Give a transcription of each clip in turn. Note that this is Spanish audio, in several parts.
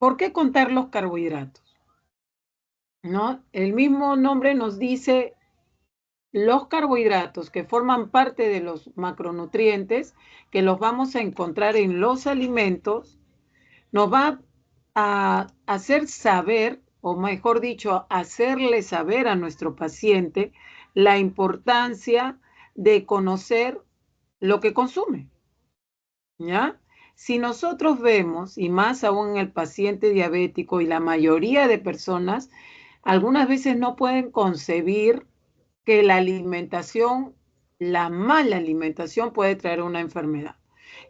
¿Por qué contar los carbohidratos? ¿No? El mismo nombre nos dice los carbohidratos que forman parte de los macronutrientes, que los vamos a encontrar en los alimentos, nos va a hacer saber, o mejor dicho, hacerle saber a nuestro paciente la importancia de conocer lo que consume, ¿ya? Si nosotros vemos, y más aún en el paciente diabético y la mayoría de personas, algunas veces no pueden concebir que la alimentación, la mala alimentación puede traer una enfermedad.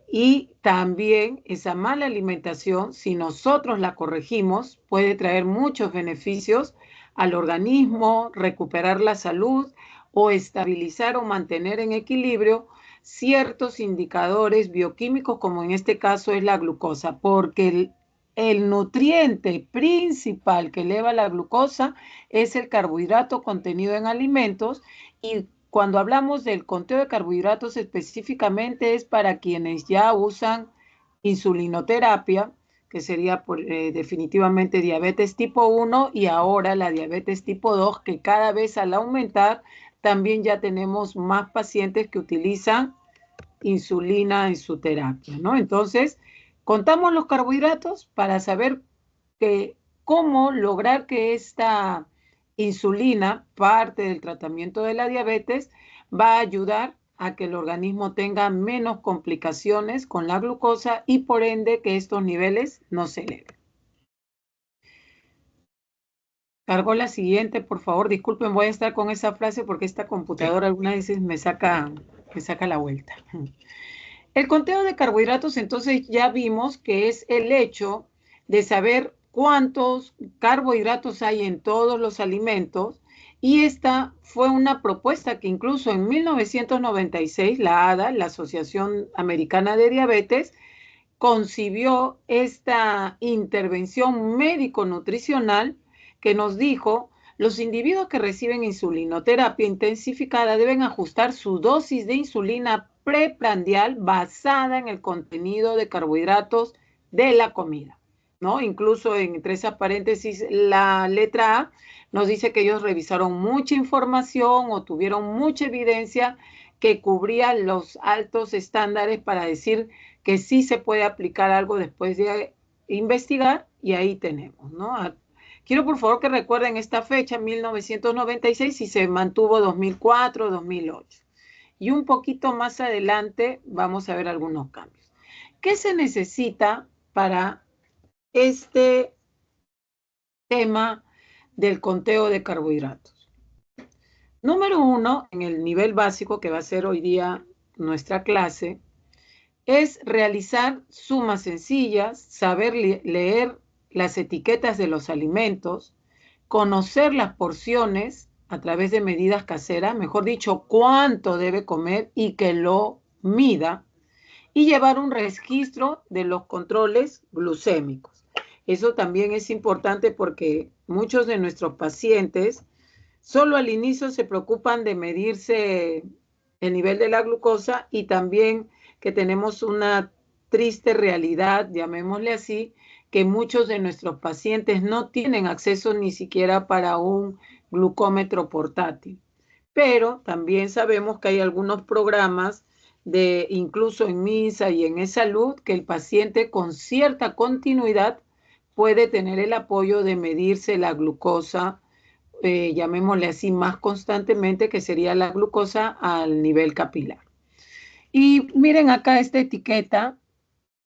Y también esa mala alimentación, si nosotros la corregimos, puede traer muchos beneficios al organismo, recuperar la salud o estabilizar o mantener en equilibrio ciertos indicadores bioquímicos, como en este caso es la glucosa, porque el nutriente principal que eleva la glucosa es el carbohidrato contenido en alimentos, y cuando hablamos del conteo de carbohidratos específicamente es para quienes ya usan insulinoterapia, que sería definitivamente diabetes tipo 1 y ahora la diabetes tipo 2, que cada vez al aumentar también ya tenemos más pacientes que utilizan insulina en su terapia, ¿no? Entonces, contamos los carbohidratos para saber cómo lograr que esta insulina, parte del tratamiento de la diabetes, va a ayudar a que el organismo tenga menos complicaciones con la glucosa y por ende que estos niveles no se eleven. Cargo la siguiente, por favor. Disculpen, voy a estar con esa frase porque esta computadora algunas veces me saca la vuelta. El conteo de carbohidratos, entonces ya vimos que es el hecho de saber cuántos carbohidratos hay en todos los alimentos, y esta fue una propuesta que incluso en 1996 la ADA, la Asociación Americana de Diabetes, concibió esta intervención médico-nutricional que nos dijo: los individuos que reciben insulinoterapia intensificada deben ajustar su dosis de insulina preprandial basada en el contenido de carbohidratos de la comida, ¿no? Incluso entre esas paréntesis, la letra A nos dice que ellos revisaron mucha información o tuvieron mucha evidencia que cubría los altos estándares para decir que sí se puede aplicar algo después de investigar, y ahí tenemos, ¿no? Quiero por favor que recuerden esta fecha, 1996, y se mantuvo 2004, 2008. Y un poquito más adelante vamos a ver algunos cambios. ¿Qué se necesita para este tema del conteo de carbohidratos? Número uno, en el nivel básico, que va a ser hoy día nuestra clase, es realizar sumas sencillas, saber leer las etiquetas de los alimentos, conocer las porciones a través de medidas caseras, mejor dicho, cuánto debe comer y que lo mida, y llevar un registro de los controles glucémicos. Eso también es importante porque muchos de nuestros pacientes solo al inicio se preocupan de medirse el nivel de la glucosa, y también que tenemos una triste realidad, llamémosle así, que muchos de nuestros pacientes no tienen acceso ni siquiera para un glucómetro portátil. Pero también sabemos que hay algunos programas incluso en MINSA y en eSalud, que el paciente con cierta continuidad puede tener el apoyo de medirse la glucosa, llamémosle así, más constantemente, que sería la glucosa al nivel capilar. Y miren acá esta etiqueta,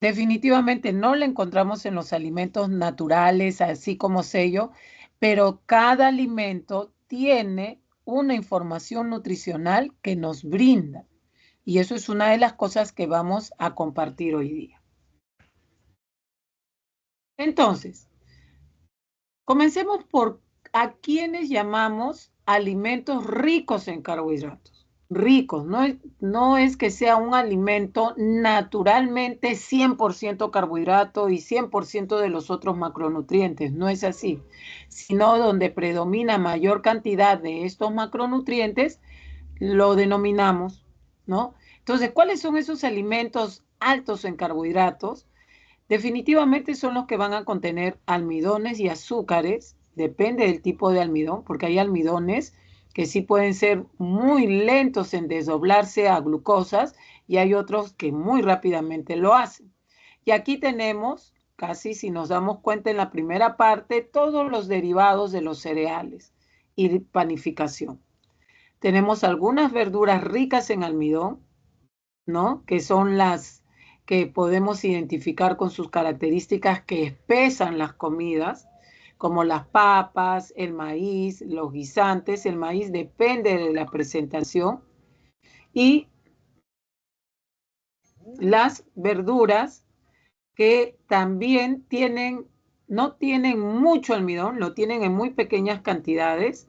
definitivamente no la encontramos en los alimentos naturales, así como sello, pero cada alimento tiene una información nutricional que nos brinda. Y eso es una de las cosas que vamos a compartir hoy día. Entonces, comencemos por a quienes llamamos alimentos ricos en carbohidratos. Ricos, no es que sea un alimento naturalmente 100% carbohidrato y 100% de los otros macronutrientes, no es así, sino donde predomina mayor cantidad de estos macronutrientes, lo denominamos, ¿no? Entonces, ¿cuáles son esos alimentos altos en carbohidratos? Definitivamente son los que van a contener almidones y azúcares, depende del tipo de almidón, porque hay almidones que sí pueden ser muy lentos en desdoblarse a glucosas y hay otros que muy rápidamente lo hacen. Y aquí tenemos, casi si nos damos cuenta en la primera parte, todos los derivados de los cereales y panificación. Tenemos algunas verduras ricas en almidón, ¿no? Que son las que podemos identificar con sus características que espesan las comidas, como las papas, el maíz, los guisantes. El maíz depende de la presentación. Y las verduras que también no tienen mucho almidón, lo tienen en muy pequeñas cantidades,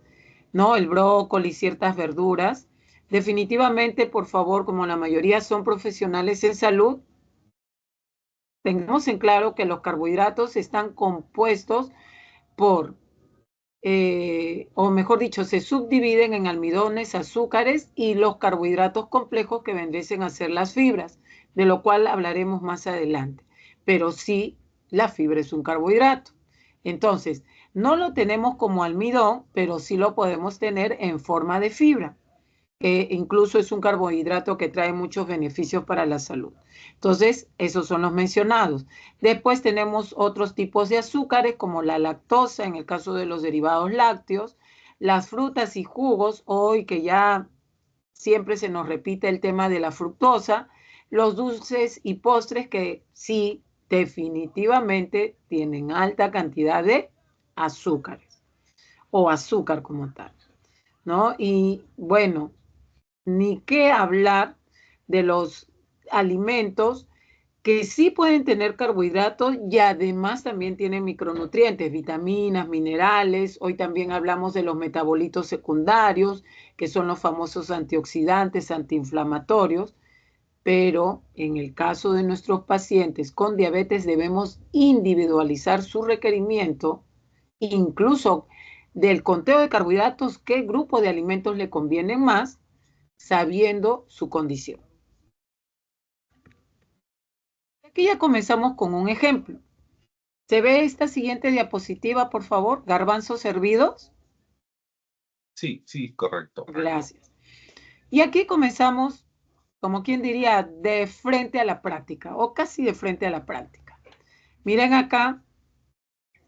¿no? El brócoli, ciertas verduras. Definitivamente, por favor, como la mayoría son profesionales en salud, tengamos en claro que los carbohidratos están compuestos por, o mejor dicho, se subdividen en almidones, azúcares y los carbohidratos complejos que vendrían a ser las fibras, de lo cual hablaremos más adelante. Pero sí, la fibra es un carbohidrato. Entonces, no lo tenemos como almidón, pero sí lo podemos tener en forma de fibra. Incluso es un carbohidrato que trae muchos beneficios para la salud. Entonces, esos son los mencionados. Después tenemos otros tipos de azúcares como la lactosa, en el caso de los derivados lácteos, las frutas y jugos, hoy que ya siempre se nos repite el tema de la fructosa, los dulces y postres que sí, definitivamente tienen alta cantidad de azúcares o azúcar como tal, ¿no? Y bueno, ni qué hablar de los alimentos que sí pueden tener carbohidratos y además también tienen micronutrientes, vitaminas, minerales. Hoy también hablamos de los metabolitos secundarios, que son los famosos antioxidantes, antiinflamatorios, pero en el caso de nuestros pacientes con diabetes debemos individualizar su requerimiento, incluso del conteo de carbohidratos, qué grupo de alimentos le convienen más, sabiendo su condición. Aquí ya comenzamos con un ejemplo. ¿Se ve esta siguiente diapositiva, por favor? Garbanzos hervidos. Sí, sí, correcto. Gracias. Y aquí comenzamos, como quien diría, de frente a la práctica, o casi de frente a la práctica. Miren acá,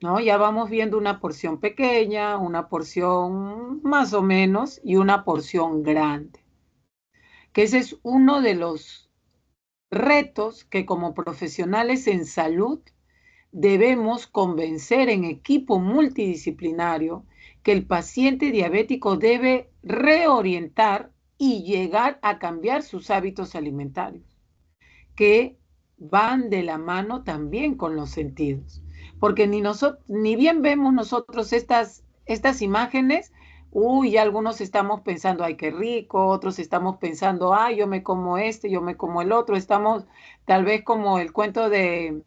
¿no? Ya vamos viendo una porción pequeña, una porción más o menos y una porción grande. Que ese es uno de los retos que como profesionales en salud debemos convencer en equipo multidisciplinario que el paciente diabético debe reorientar y llegar a cambiar sus hábitos alimentarios, que van de la mano también con los sentidos. Porque ni bien vemos nosotros estas imágenes, uy, ya algunos estamos pensando, ay, qué rico, otros estamos pensando, ay, yo me como este, yo me como el otro, estamos tal vez como el cuento de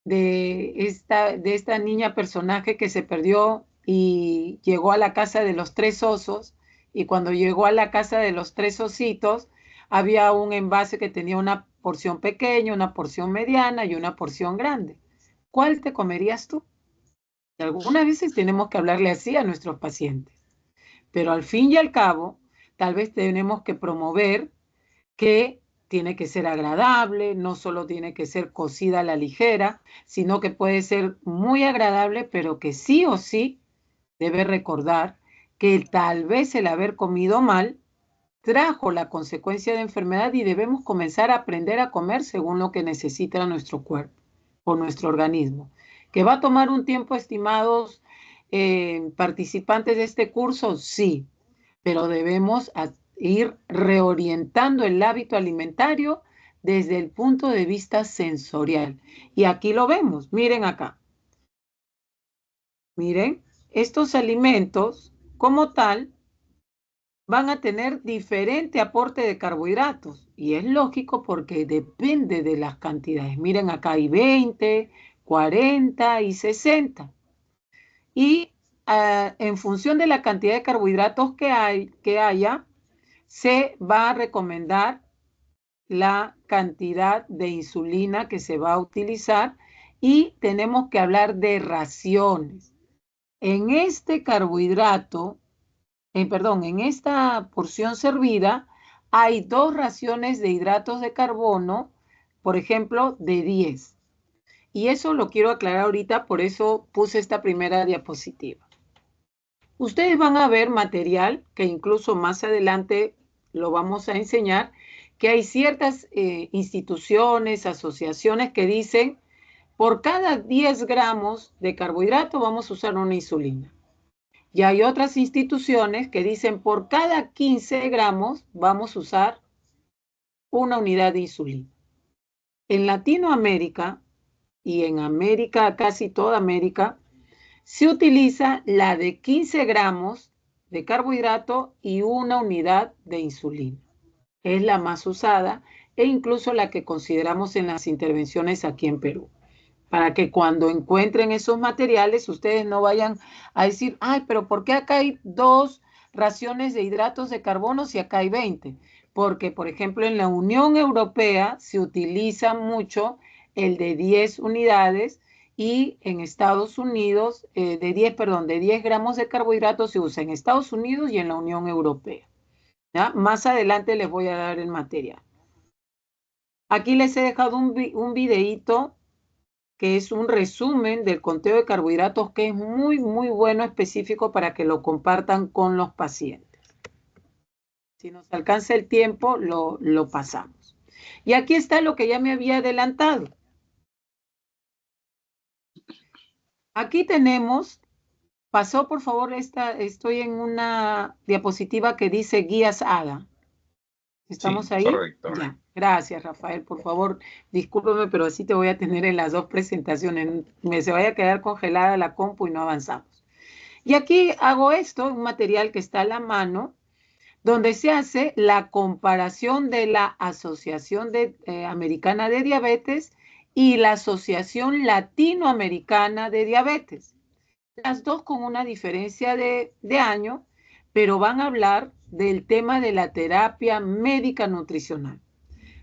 esta niña personaje que se perdió y llegó a la casa de los tres osos, y cuando llegó a la casa de los tres ositos, había un envase que tenía una porción pequeña, una porción mediana y una porción grande. ¿Cuál te comerías tú? Y algunas veces tenemos que hablarle así a nuestros pacientes, pero al fin y al cabo, tal vez tenemos que promover que tiene que ser agradable, no solo tiene que ser cocida a la ligera, sino que puede ser muy agradable, pero que sí o sí debe recordar que tal vez el haber comido mal trajo la consecuencia de enfermedad y debemos comenzar a aprender a comer según lo que necesita nuestro cuerpo o nuestro organismo. ¿Que va a tomar un tiempo, estimados participantes de este curso? Sí, pero debemos ir reorientando el hábito alimentario desde el punto de vista sensorial. Y aquí lo vemos, miren acá. Miren, estos alimentos como tal van a tener diferente aporte de carbohidratos. Y es lógico porque depende de las cantidades. Miren, acá hay 20, 40 y 60. Y en función de la cantidad de carbohidratos que haya, se va a recomendar la cantidad de insulina que se va a utilizar y tenemos que hablar de raciones. En este carbohidrato, en esta porción servida, hay 2 raciones de hidratos de carbono, por ejemplo, de 10. Y eso lo quiero aclarar ahorita, por eso puse esta primera diapositiva. Ustedes van a ver material que incluso más adelante lo vamos a enseñar, que hay ciertas instituciones, asociaciones que dicen, por cada 10 gramos de carbohidrato vamos a usar una insulina. Y hay otras instituciones que dicen, por cada 15 gramos vamos a usar una unidad de insulina. En Latinoamérica y en América, casi toda América, se utiliza la de 15 gramos de carbohidrato y una unidad de insulina. Es la más usada e incluso la que consideramos en las intervenciones aquí en Perú. Para que cuando encuentren esos materiales, ustedes no vayan a decir, ay, pero ¿por qué acá hay 2 raciones de hidratos de carbono si acá hay 20? Porque, por ejemplo, en la Unión Europea se utiliza mucho el de 10 unidades y en Estados Unidos, de 10 gramos de carbohidratos se usa en Estados Unidos y en la Unión Europea. ¿Ya? Más adelante les voy a dar el material. Aquí les he dejado un videíto que es un resumen del conteo de carbohidratos que es muy, muy bueno, específico para que lo compartan con los pacientes. Si nos alcanza el tiempo, lo pasamos. Y aquí está lo que ya me había adelantado. Aquí tenemos, pasó por favor, estoy en una diapositiva que dice guías ADA. ¿Estamos ahí? Correcto. Ya. Gracias, Rafael. Por favor, discúlpeme, pero así te voy a tener en las 2 presentaciones. Se vaya a quedar congelada la compu y no avanzamos. Y aquí hago esto, un material que está a la mano, donde se hace la comparación de la Asociación Americana de Diabetes y la Asociación Latinoamericana de Diabetes. Las 2 con una diferencia de año, pero van a hablar del tema de la terapia médica nutricional.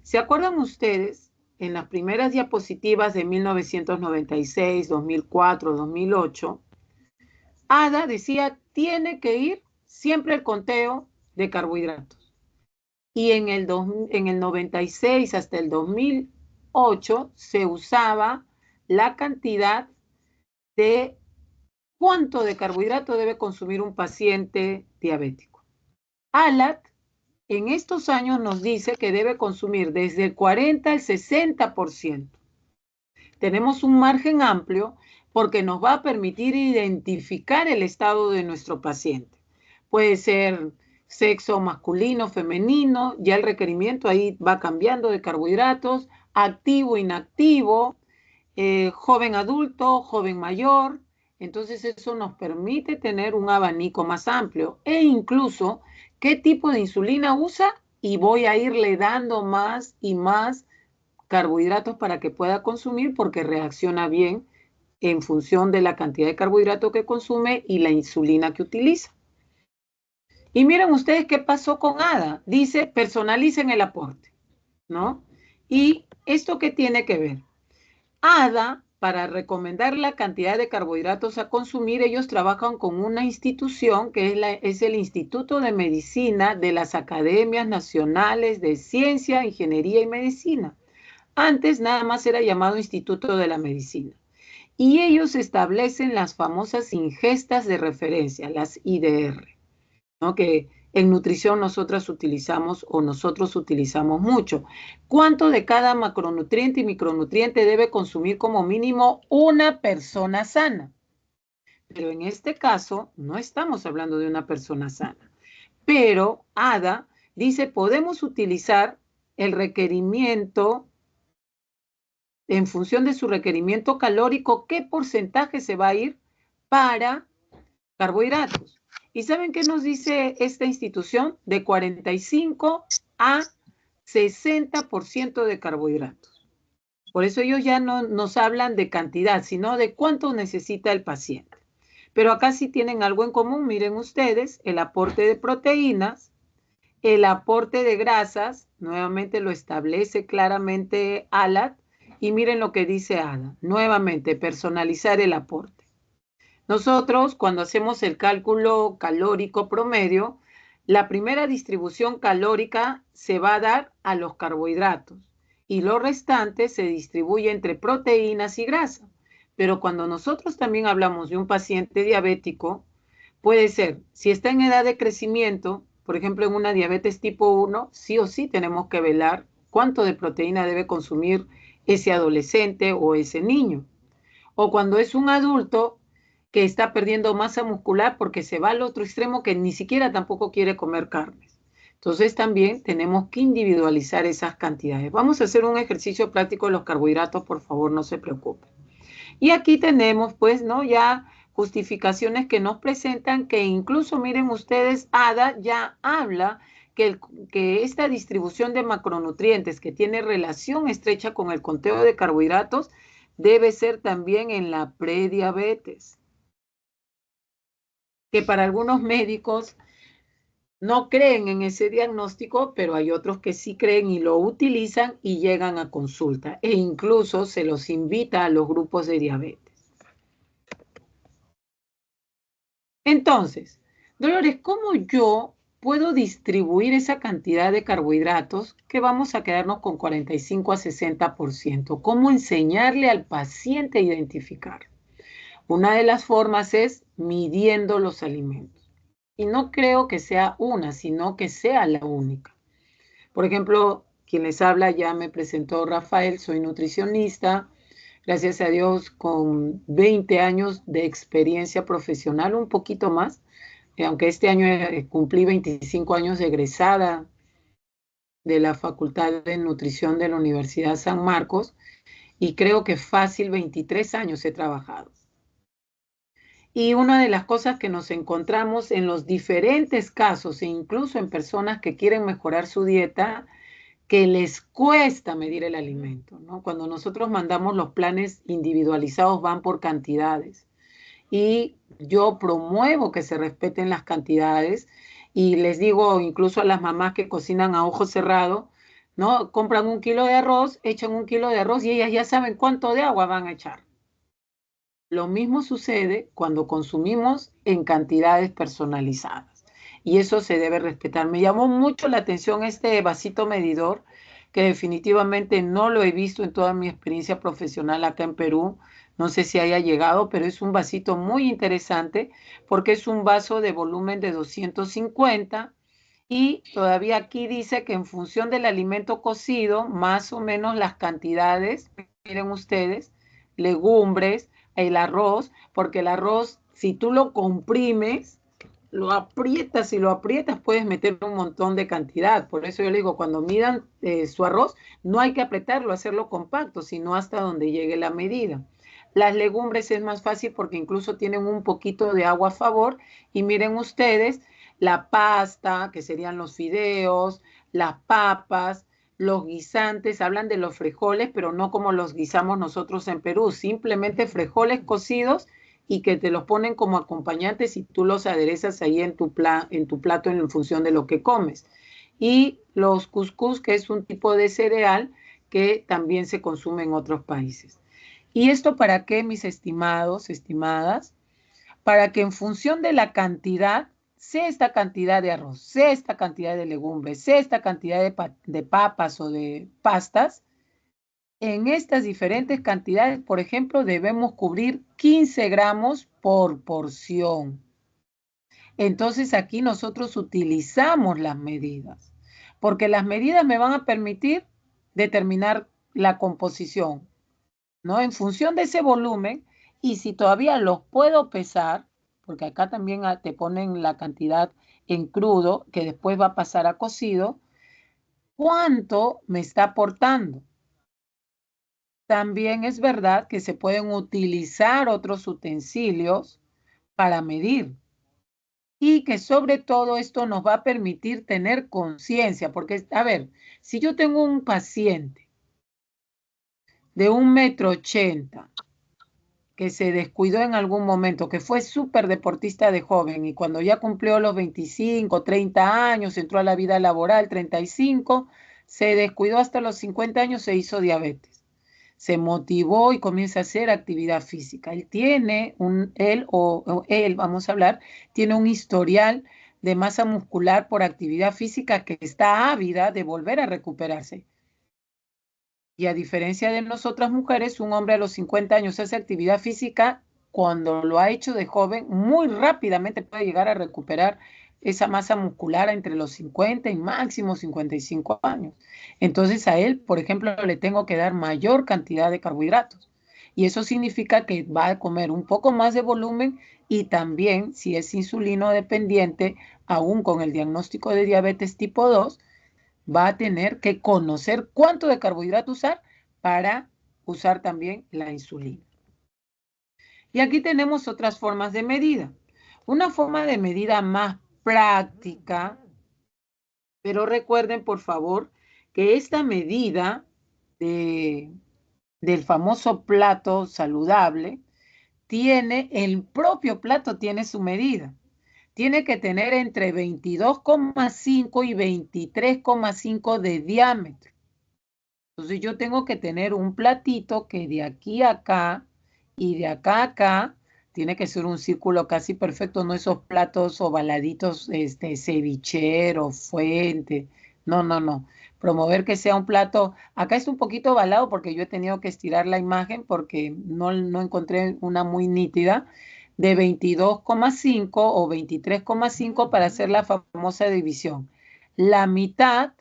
¿Se acuerdan ustedes en las primeras diapositivas de 1996, 2004, 2008? ADA decía, tiene que ir siempre el conteo de carbohidratos. Y en el 96 hasta el 2008 se usaba la cantidad de cuánto de carbohidrato debe consumir un paciente diabético. ALAT en estos años nos dice que debe consumir desde el 40 al 60%. Tenemos un margen amplio porque nos va a permitir identificar el estado de nuestro paciente. Puede ser sexo masculino, femenino, ya el requerimiento ahí va cambiando de carbohidratos, activo, inactivo, joven adulto, joven mayor. Entonces eso nos permite tener un abanico más amplio e incluso qué tipo de insulina usa y voy a irle dando más y más carbohidratos para que pueda consumir porque reacciona bien en función de la cantidad de carbohidrato que consume y la insulina que utiliza. Y miren ustedes qué pasó con ADA. Dice, personalicen el aporte, ¿no? ¿Y esto qué tiene que ver? ADA, para recomendar la cantidad de carbohidratos a consumir, ellos trabajan con una institución que es el Instituto de Medicina de las Academias Nacionales de Ciencia, Ingeniería y Medicina. Antes nada más era llamado Instituto de la Medicina. Y ellos establecen las famosas ingestas de referencia, las IDR, ¿no? Que en nutrición nosotros utilizamos mucho. ¿Cuánto de cada macronutriente y micronutriente debe consumir como mínimo una persona sana? Pero en este caso no estamos hablando de una persona sana. Pero ADA dice, podemos utilizar el requerimiento en función de su requerimiento calórico, qué porcentaje se va a ir para carbohidratos. ¿Y saben qué nos dice esta institución? De 45 a 60% de carbohidratos. Por eso ellos ya no nos hablan de cantidad, sino de cuánto necesita el paciente. Pero acá sí tienen algo en común, miren ustedes, el aporte de proteínas, El aporte de grasas, nuevamente lo establece claramente ALAT, y miren lo que dice ADA, nuevamente personalizar el aporte. Nosotros, cuando hacemos el cálculo calórico promedio, la primera distribución calórica se va a dar a los carbohidratos y lo restante se distribuye entre proteínas y grasa. Pero cuando nosotros también hablamos de un paciente diabético, puede ser, si está en edad de crecimiento, por ejemplo, en una diabetes tipo 1, sí o sí tenemos que velar cuánto de proteína debe consumir ese adolescente o ese niño. O cuando es un adulto que está perdiendo masa muscular porque se va al otro extremo que ni siquiera tampoco quiere comer carnes. Entonces también tenemos que individualizar esas cantidades. Vamos a hacer un ejercicio práctico de los carbohidratos, por favor, no se preocupen. Y aquí tenemos, pues, ¿no? Ya justificaciones que nos presentan que incluso, miren ustedes, ADA ya habla que esta distribución de macronutrientes que tiene relación estrecha con el conteo de carbohidratos debe ser también en la prediabetes, que para algunos médicos no creen en ese diagnóstico, pero hay otros que sí creen y lo utilizan y llegan a consulta e incluso se los invita a los grupos de diabetes. Entonces, Dolores, ¿cómo yo puedo distribuir esa cantidad de carbohidratos que vamos a quedarnos con 45 a 60%? ¿Cómo enseñarle al paciente a identificar? Una de las formas es midiendo los alimentos. Y no creo que sea una, sino que sea la única. Por ejemplo, quien les habla ya me presentó Rafael, soy nutricionista, gracias a Dios con 20 años de experiencia profesional, un poquito más, aunque este año cumplí 25 años de egresada de la Facultad de Nutrición de la Universidad San Marcos, y creo que fácil 23 años he trabajado. Y una de las cosas que nos encontramos en los diferentes casos, e incluso en personas que quieren mejorar su dieta, que les cuesta medir el alimento, ¿no? Cuando nosotros mandamos los planes individualizados van por cantidades. Y yo promuevo que se respeten las cantidades y les digo incluso a las mamás que cocinan a ojo cerrado, ¿no? Compran 1 kilo de arroz, echan 1 kilo de arroz y ellas ya saben cuánto de agua van a echar. Lo mismo sucede cuando consumimos en cantidades personalizadas y eso se debe respetar. Me llamó mucho la atención este vasito medidor, que definitivamente no lo he visto en toda mi experiencia profesional acá en Perú. No sé si haya llegado, pero es un vasito muy interesante porque es un vaso de volumen de 250 y todavía aquí dice que en función del alimento cocido, más o menos las cantidades, miren ustedes, legumbres, el arroz, porque el arroz, si tú lo comprimes, lo aprietas y lo aprietas, puedes meter un montón de cantidad. Por eso yo le digo, cuando midan su arroz, no hay que apretarlo, hacerlo compacto, sino hasta donde llegue la medida. Las legumbres es más fácil porque incluso tienen un poquito de agua a favor. Y miren ustedes, la pasta, que serían los fideos, las papas, los guisantes, hablan de los frijoles, pero no como los guisamos nosotros en Perú, simplemente frijoles cocidos y que te los ponen como acompañantes y tú los aderezas ahí en tu plato en función de lo que comes. Y los cuscús, que es un tipo de cereal que también se consume en otros países. ¿Y esto para qué, mis estimados, estimadas? Para que en función de la cantidad, sea esta cantidad de arroz, sea esta cantidad de legumbres, sea esta cantidad de papas o de pastas, en estas diferentes cantidades, por ejemplo, debemos cubrir 15 gramos por porción. Entonces aquí nosotros utilizamos las medidas, porque las medidas me van a permitir determinar la composición, ¿no? En función de ese volumen, y si todavía los puedo pesar, porque acá también te ponen la cantidad en crudo, que después va a pasar a cocido, ¿cuánto me está aportando? También es verdad que se pueden utilizar otros utensilios para medir y que sobre todo esto nos va a permitir tener conciencia, porque, a ver, si yo tengo un paciente de 1,80 m que se descuidó en algún momento, que fue súper deportista de joven y cuando ya cumplió los 25, 30 años, entró a la vida laboral, 35, se descuidó hasta los 50 años, se hizo diabetes. Se motivó y comienza a hacer actividad física. Él tiene él, vamos a hablar, tiene un historial de masa muscular por actividad física que está ávida de volver a recuperarse. Y a diferencia de nosotras mujeres, un hombre a los 50 años hace actividad física, cuando lo ha hecho de joven, muy rápidamente puede llegar a recuperar esa masa muscular entre los 50 y máximo 55 años. Entonces a él, por ejemplo, le tengo que dar mayor cantidad de carbohidratos. Y eso significa que va a comer un poco más de volumen y también, si es insulino dependiente, aún con el diagnóstico de diabetes tipo 2, va a tener que conocer cuánto de carbohidrato usar para usar también la insulina. Y aquí tenemos otras formas de medida. Una forma de medida más práctica, pero recuerden por favor que esta medida del famoso plato saludable el propio plato tiene su medida. Tiene que tener entre 22,5 y 23,5 de diámetro. Entonces yo tengo que tener un platito que de aquí a acá y de acá a acá tiene que ser un círculo casi perfecto, no esos platos ovaladitos, cevichero, fuente. No, no, no. Promover que sea un plato. Acá es un poquito ovalado porque yo he tenido que estirar la imagen porque no encontré una muy nítida de 22,5 o 23,5 para hacer la famosa división. La mitad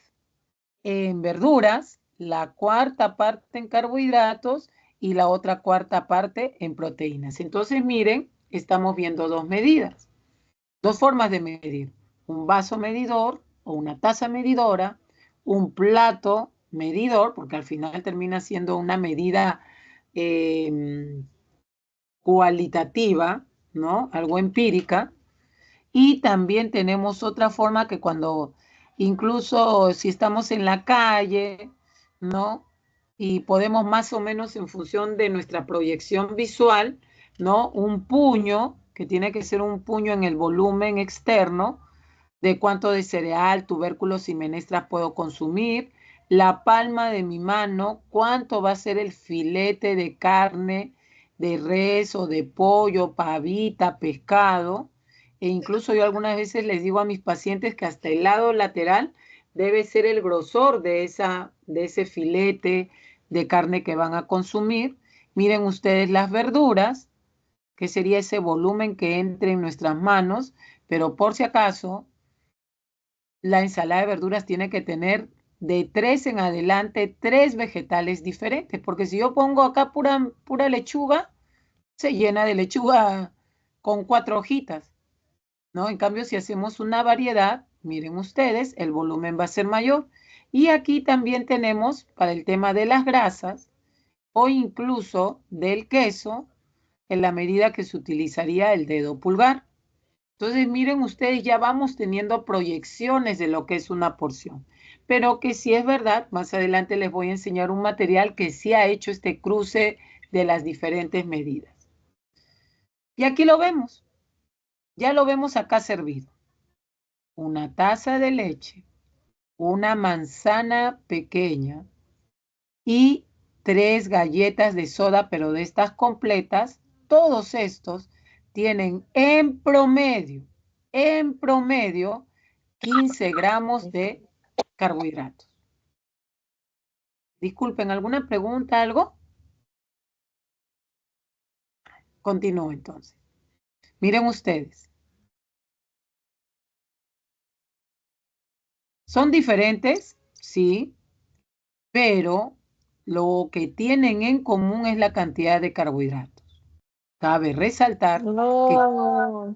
en verduras, la cuarta parte en carbohidratos y la otra cuarta parte en proteínas. Entonces, miren, estamos viendo dos medidas, dos formas de medir. Un vaso medidor o una taza medidora, un plato medidor, porque al final termina siendo una medida cualitativa, ¿no? Algo empírica. Y también tenemos otra forma que cuando, incluso si estamos en la calle, ¿no? Y podemos más o menos en función de nuestra proyección visual, ¿no? Un puño, que tiene que ser un puño en el volumen externo, de cuánto de cereal, tubérculos y menestras puedo consumir, la palma de mi mano, cuánto va a ser el filete de carne de res o de pollo, pavita, pescado, e incluso yo algunas veces les digo a mis pacientes que hasta el lado lateral debe ser el grosor de ese filete de carne que van a consumir. Miren ustedes las verduras, que sería ese volumen que entre en nuestras manos, pero por si acaso, la ensalada de verduras tiene que tener de 3 en adelante 3 vegetales diferentes, porque si yo pongo acá pura lechuga, se llena de lechuga con 4 hojitas, ¿no? En cambio, si hacemos una variedad, miren ustedes, el volumen va a ser mayor. Y aquí también tenemos para el tema de las grasas o incluso del queso, en la medida que se utilizaría el dedo pulgar. Entonces, miren ustedes, ya vamos teniendo proyecciones de lo que es una porción. Pero que si es verdad, más adelante les voy a enseñar un material que sí ha hecho este cruce de las diferentes medidas. Y aquí lo vemos, ya lo vemos acá servido. Una taza de leche, una manzana pequeña y 3 galletas de soda, pero de estas completas. Todos estos tienen en promedio, 15 gramos de carbohidratos. Disculpen, ¿alguna pregunta, algo? Continúo entonces. Miren ustedes. Son diferentes, sí, pero lo que tienen en común es la cantidad de carbohidratos. Cabe resaltar que, No.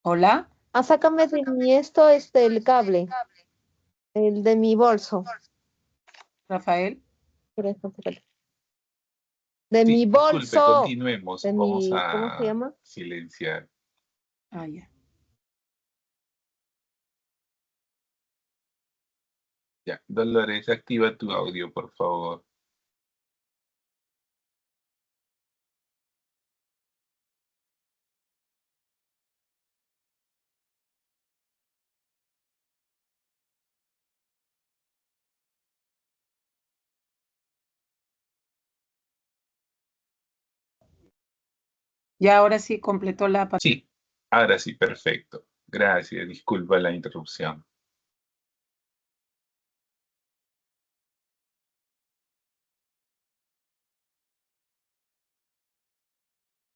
hola, Sácame de mi el cable, el de mi bolso. Rafael. De Sí, mi disculpe, bolso. continuemos. De Vamos mi, ¿cómo se a llama? silenciar. Ah, ya. Ya, Dolores, activa tu audio, por favor. Ya ahora sí completó la... Sí, ahora sí, perfecto. Gracias, disculpa la interrupción.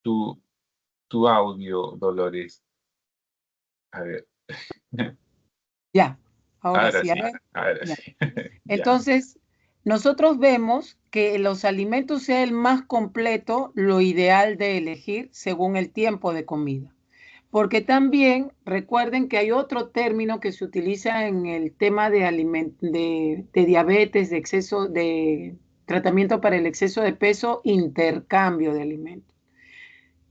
Tu audio, Dolores. A ver. Ya, ahora Ahora sí, a sí, ver. ahora Ya. sí. Ya. Entonces, nosotros vemos que los alimentos sea el más completo, lo ideal de elegir según el tiempo de comida. Porque también recuerden que hay otro término que se utiliza en el tema de diabetes, de exceso, de tratamiento para el exceso de peso, intercambio de alimentos,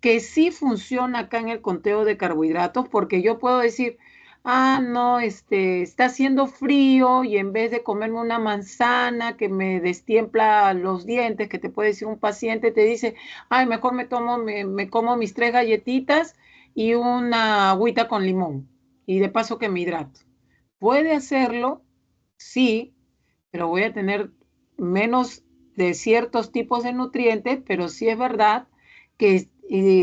que sí funciona acá en el conteo de carbohidratos, porque yo puedo decir, no, está haciendo frío y en vez de comerme una manzana que me destiempla los dientes, que te puede decir un paciente, te dice, ay, mejor me como mis 3 galletitas y una agüita con limón y de paso que me hidrato. Puede hacerlo, sí, pero voy a tener menos de ciertos tipos de nutrientes, pero sí es verdad que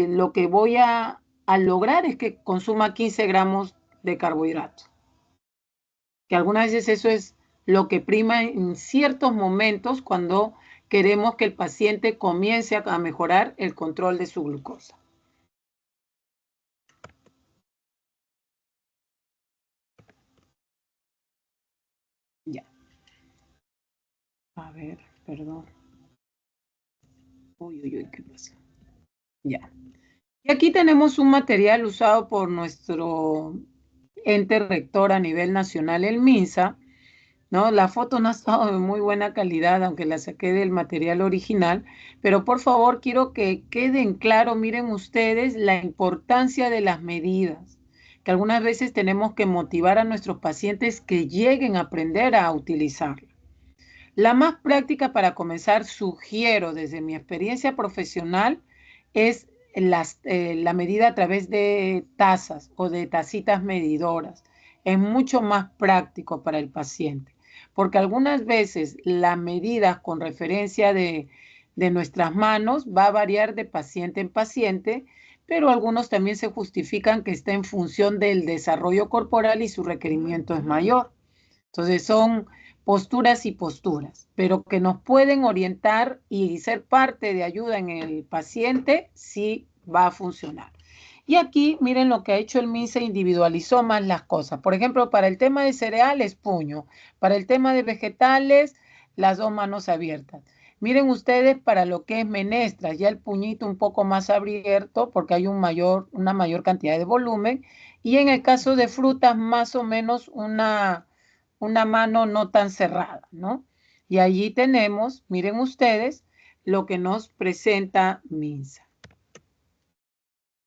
lo que voy a lograr es que consuma 15 gramos de carbohidratos. Que algunas veces eso es lo que prima en ciertos momentos cuando queremos que el paciente comience a mejorar el control de su glucosa. Ya. A ver, perdón. Uy, uy, uy, ¿qué pasa? Ya. Y aquí tenemos un material usado por nuestro ente rector a nivel nacional, el MINSA, ¿no? La foto no ha estado de muy buena calidad, aunque la saqué del material original, pero por favor quiero que queden claro, miren ustedes, la importancia de las medidas, que algunas veces tenemos que motivar a nuestros pacientes que lleguen a aprender a utilizarla. La más práctica para comenzar, sugiero desde mi experiencia profesional, es la medida a través de tazas o de tacitas medidoras. Es mucho más práctico para el paciente, porque algunas veces la medida con referencia de nuestras manos va a variar de paciente en paciente, pero algunos también se justifican que está en función del desarrollo corporal y su requerimiento es mayor. Entonces son posturas y posturas, pero que nos pueden orientar y ser parte de ayuda en el paciente, sí va a funcionar. Y aquí, miren lo que ha hecho el MINSA, individualizó más las cosas. Por ejemplo, para el tema de cereales, puño. Para el tema de vegetales, las 2 manos abiertas. Miren ustedes para lo que es menestras, ya el puñito un poco más abierto porque hay una mayor cantidad de volumen. Y en el caso de frutas, más o menos una mano no tan cerrada, ¿no? Y allí tenemos, miren ustedes, lo que nos presenta MINSA.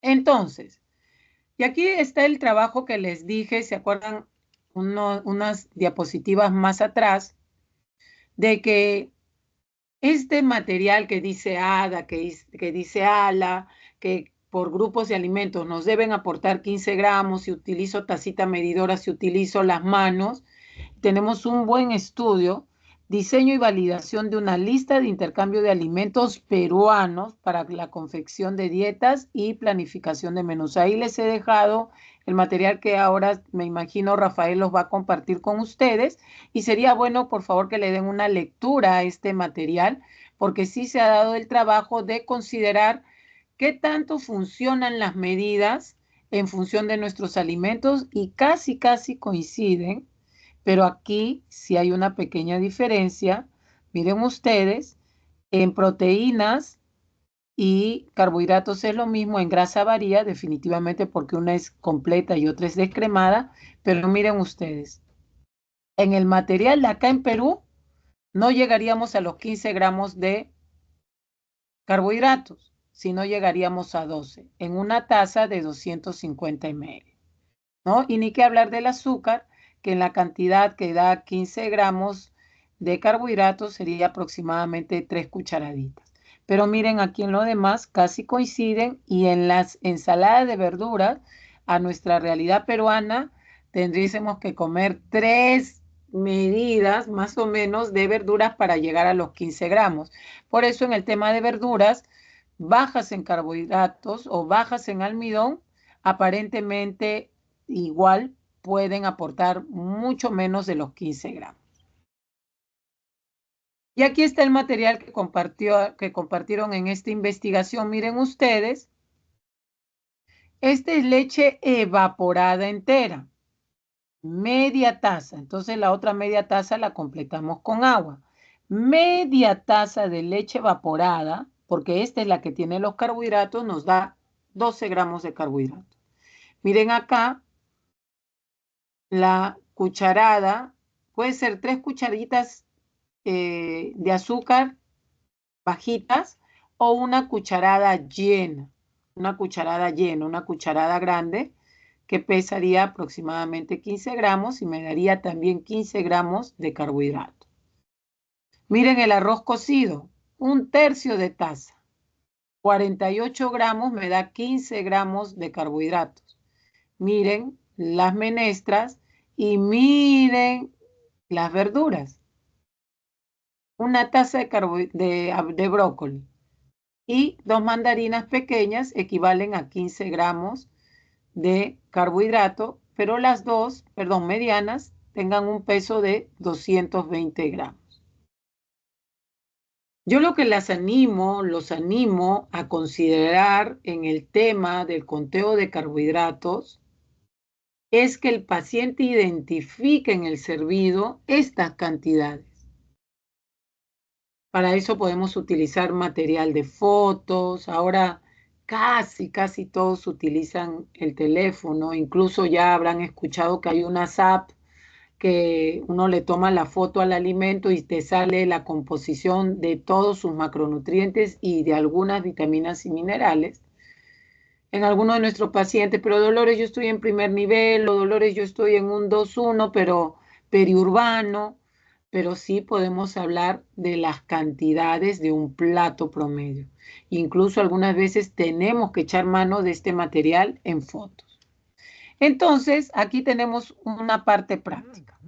Entonces, y aquí está el trabajo que les dije, ¿se acuerdan? Unas diapositivas más atrás, de que este material que dice ADA, que dice ALA, que por grupos de alimentos nos deben aportar 15 gramos, si utilizo tacita medidora, si utilizo las manos, tenemos un buen estudio, diseño y validación de una lista de intercambio de alimentos peruanos para la confección de dietas y planificación de menús. Ahí les he dejado el material que ahora me imagino Rafael los va a compartir con ustedes y sería bueno por favor que le den una lectura a este material porque sí se ha dado el trabajo de considerar qué tanto funcionan las medidas en función de nuestros alimentos y casi coinciden, pero aquí sí hay una pequeña diferencia. Miren ustedes, en proteínas y carbohidratos es lo mismo, en grasa varía definitivamente porque una es completa y otra es descremada, pero miren ustedes, en el material de acá en Perú no llegaríamos a los 15 gramos de carbohidratos, sino llegaríamos a 12 en una taza de 250 ml, ¿no? Y ni que hablar del azúcar, que en la cantidad que da 15 gramos de carbohidratos sería aproximadamente 3 cucharaditas. Pero miren, aquí en lo demás casi coinciden y en las ensaladas de verduras, a nuestra realidad peruana, tendríamos que comer 3 medidas más o menos de verduras para llegar a los 15 gramos. Por eso en el tema de verduras, bajas en carbohidratos o bajas en almidón, aparentemente igual pueden aportar mucho menos de los 15 gramos. Y aquí está el material que compartieron en esta investigación. Miren ustedes, esta es leche evaporada entera, media taza. Entonces la otra media taza la completamos con agua. Media taza de leche evaporada, porque esta es la que tiene los carbohidratos, nos da 12 gramos de carbohidratos. Miren acá, la cucharada, puede ser 3 cucharitas de azúcar bajitas o una cucharada llena, una cucharada grande que pesaría aproximadamente 15 gramos y me daría también 15 gramos de carbohidrato. Miren el arroz cocido, 1/3 de taza, 48 gramos me da 15 gramos de carbohidratos. Miren las menestras y miren las verduras. Una taza de brócoli y 2 mandarinas pequeñas equivalen a 15 gramos de carbohidrato, pero las dos, medianas, tengan un peso de 220 gramos. Yo lo que los animo a considerar en el tema del conteo de carbohidratos es que el paciente identifique en el servido estas cantidades. Para eso podemos utilizar material de fotos. Ahora casi todos utilizan el teléfono. Incluso ya habrán escuchado que hay unas apps que uno le toma la foto al alimento y te sale la composición de todos sus macronutrientes y de algunas vitaminas y minerales. En algunos de nuestros pacientes, pero Dolores, yo estoy en primer nivel, o Dolores, yo estoy en un 2-1, pero periurbano. Pero sí podemos hablar de las cantidades de un plato promedio. Incluso algunas veces tenemos que echar mano de este material en fotos. Entonces, aquí tenemos una parte práctica.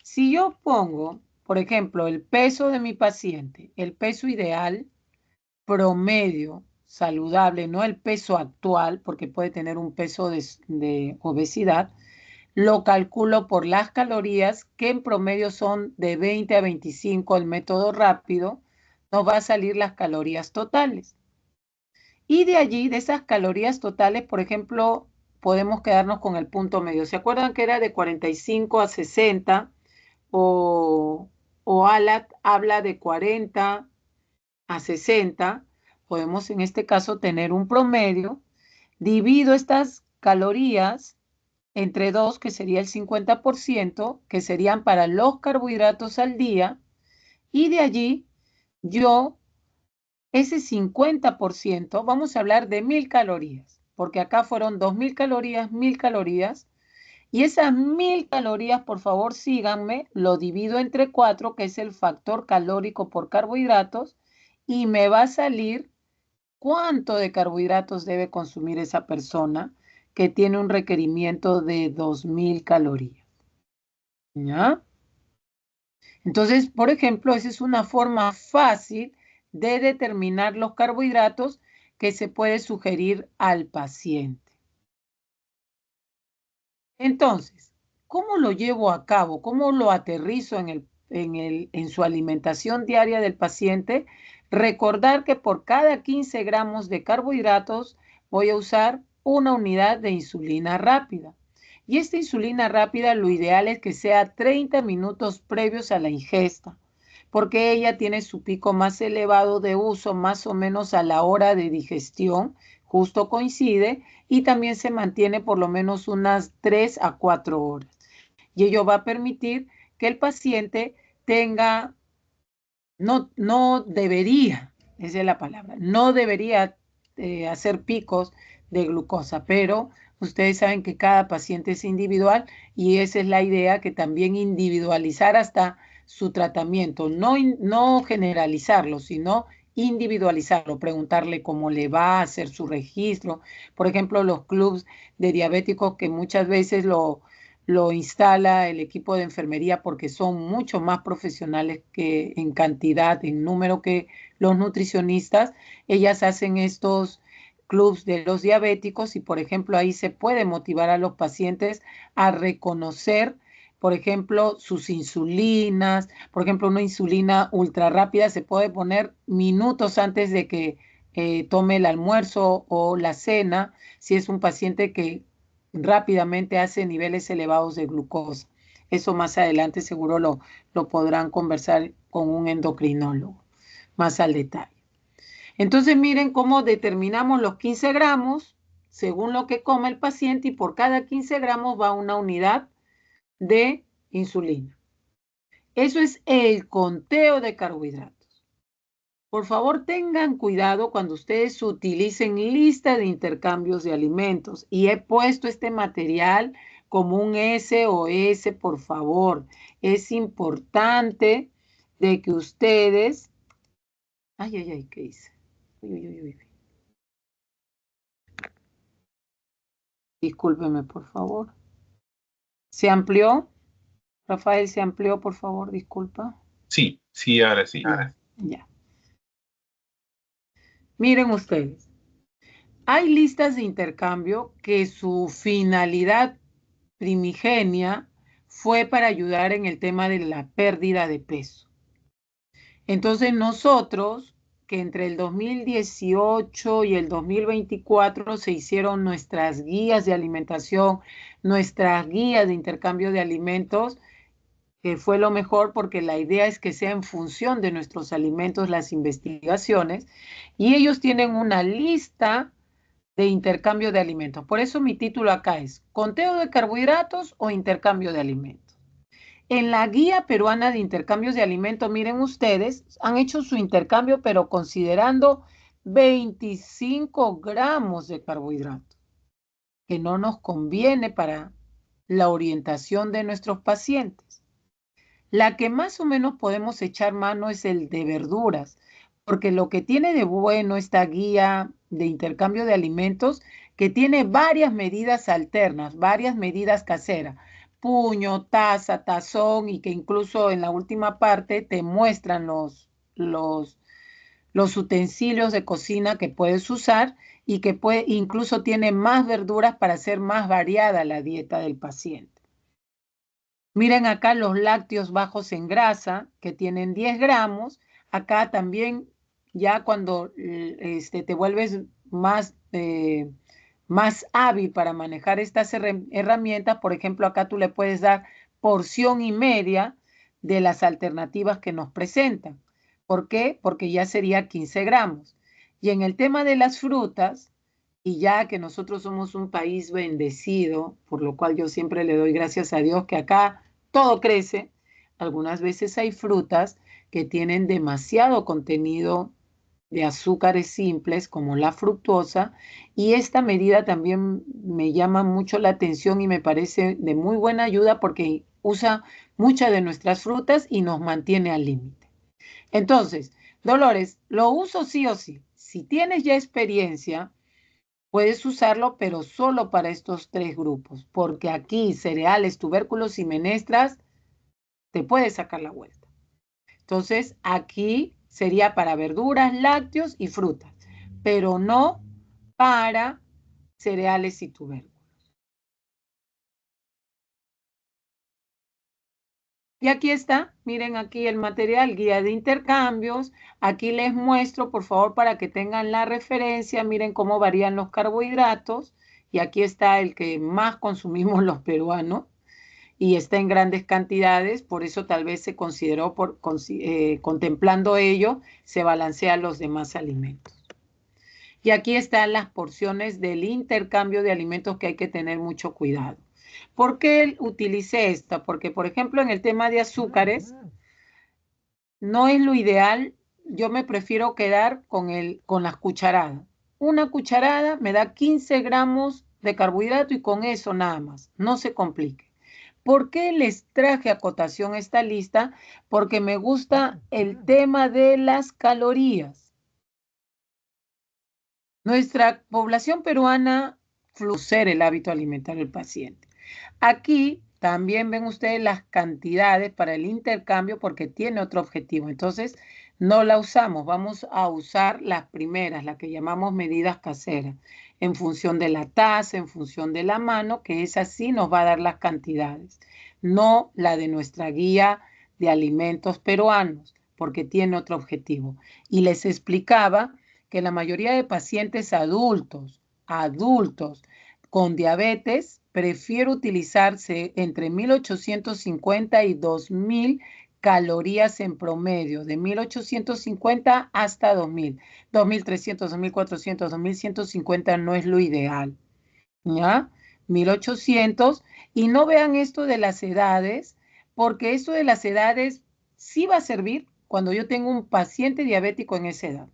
Si yo pongo, por ejemplo, el peso de mi paciente, el peso ideal, promedio, saludable, no el peso actual, porque puede tener un peso de obesidad, lo calculo por las calorías, que en promedio son de 20 a 25 el método rápido, nos va a salir las calorías totales. Y de allí, de esas calorías totales, por ejemplo, podemos quedarnos con el punto medio. ¿Se acuerdan que era de 45 a 60? O ALAT habla de 40 a 60. Podemos en este caso tener un promedio. Divido estas calorías entre 2, que sería el 50%, que serían para los carbohidratos al día, y de allí yo, ese 50%, vamos a hablar de 1000 calorías, porque acá fueron 2000 calorías, 1000 calorías, y esas 1000 calorías, por favor, síganme, lo divido entre 4, que es el factor calórico por carbohidratos, y me va a salir cuánto de carbohidratos debe consumir esa persona que tiene un requerimiento de 2000 calorías. ¿Ya? Entonces, por ejemplo, esa es una forma fácil de determinar los carbohidratos que se puede sugerir al paciente. Entonces, ¿cómo lo llevo a cabo? ¿Cómo lo aterrizo en su alimentación diaria del paciente? Recordar que por cada 15 gramos de carbohidratos voy a usar una unidad de insulina rápida. Y esta insulina rápida lo ideal es que sea 30 minutos previos a la ingesta, porque ella tiene su pico más elevado de uso más o menos a la hora de digestión, justo coincide, y también se mantiene por lo menos unas 3 a 4 horas. Y ello va a permitir que el paciente tenga, no debería, esa es la palabra, no debería hacer picos de glucosa, pero ustedes saben que cada paciente es individual y esa es la idea, que también individualizar hasta su tratamiento, no generalizarlo, sino individualizarlo, preguntarle cómo le va a hacer su registro. Por ejemplo, los clubes de diabéticos que muchas veces lo lo instala el equipo de enfermería porque son mucho más profesionales que en cantidad, en número que los nutricionistas. Ellas hacen estos clubs de los diabéticos y, por ejemplo, ahí se puede motivar a los pacientes a reconocer, por ejemplo, sus insulinas. Por ejemplo, una insulina ultra rápida se puede poner minutos antes de que tome el almuerzo o la cena, si es un paciente que rápidamente hace niveles elevados de glucosa. Eso más adelante seguro lo podrán conversar con un endocrinólogo más al detalle. Entonces miren cómo determinamos los 15 gramos según lo que come el paciente y por cada 15 gramos va una unidad de insulina. Eso es el conteo de carbohidratos. Por favor, tengan cuidado cuando ustedes utilicen lista de intercambios de alimentos. Y he puesto este material como un SOS, por favor. Es importante de que ustedes... Ay, ay, ay, ¿qué hice? Uy, uy, uy, uy. Discúlpeme, por favor. ¿Se amplió? Rafael, ¿se amplió, por favor? Disculpa. Sí, sí, ahora sí. Ya. Miren ustedes. Hay listas de intercambio que su finalidad primigenia fue para ayudar en el tema de la pérdida de peso. Entonces nosotros, que entre el 2018 y el 2024 se hicieron nuestras guías de alimentación, nuestras guías de intercambio de alimentos, que fue lo mejor porque la idea es que sea en función de nuestros alimentos las investigaciones, y ellos tienen una lista de intercambio de alimentos. Por eso mi título acá es ¿conteo de carbohidratos o intercambio de alimentos? En la guía peruana de intercambios de alimentos, miren ustedes, han hecho su intercambio, pero considerando 25 gramos de carbohidratos, que no nos conviene para la orientación de nuestros pacientes. La que más o menos podemos echar mano es el de verduras, porque lo que tiene de bueno esta guía de intercambio de alimentos, que tiene varias medidas alternas, varias medidas caseras, puño, taza, tazón, y que incluso en la última parte te muestran los utensilios de cocina que puedes usar y que incluso tiene más verduras para hacer más variada la dieta del paciente. Miren acá los lácteos bajos en grasa, que tienen 10 gramos. Acá también, ya cuando te vuelves más hábil para manejar estas herramientas, por ejemplo, acá tú le puedes dar porción y media de las alternativas que nos presentan. ¿Por qué? Porque ya sería 15 gramos. Y en el tema de las frutas, y ya que nosotros somos un país bendecido, por lo cual yo siempre le doy gracias a Dios que acá todo crece, algunas veces hay frutas que tienen demasiado contenido de azúcares simples como la fructosa, y esta medida también me llama mucho la atención y me parece de muy buena ayuda porque usa muchas de nuestras frutas y nos mantiene al límite. Entonces, Dolores, lo uso sí o sí. Si tienes ya experiencia, puedes usarlo, pero solo para estos 3 grupos, porque aquí cereales, tubérculos y menestras te puedes sacar la vuelta. Entonces, aquí sería para verduras, lácteos y frutas, pero no para cereales y tubérculos. Y aquí está, miren aquí el material, guía de intercambios. Aquí les muestro, por favor, para que tengan la referencia. Miren cómo varían los carbohidratos. Y aquí está el que más consumimos los peruanos y está en grandes cantidades, por eso tal vez se consideró, contemplando ello, se balancean los demás alimentos. Y aquí están las porciones del intercambio de alimentos que hay que tener mucho cuidado. ¿Por qué utilicé esta? Porque, por ejemplo, en el tema de azúcares, no es lo ideal, yo me prefiero quedar con las cucharadas. Una cucharada me da 15 gramos de carbohidrato y con eso nada más, no se complique. ¿Por qué les traje a cotación esta lista? Porque me gusta el tema de las calorías. Nuestra población peruana flucera el hábito alimentario del paciente. Aquí también ven ustedes las cantidades para el intercambio porque tiene otro objetivo. Entonces, no la usamos. Vamos a usar las primeras, las que llamamos medidas caseras, en función de la taza, en función de la mano, que esa sí nos va a dar las cantidades. No la de nuestra guía de alimentos peruanos, porque tiene otro objetivo. Y les explicaba que la mayoría de pacientes adultos con diabetes, prefiero utilizarse entre 1850 y 2000 calorías en promedio, de 1850 hasta 2000. 2300, 2400, 2150 no es lo ideal, ¿ya? 1800, y no vean esto de las edades, porque esto de las edades sí va a servir cuando yo tengo un paciente diabético en esa edad.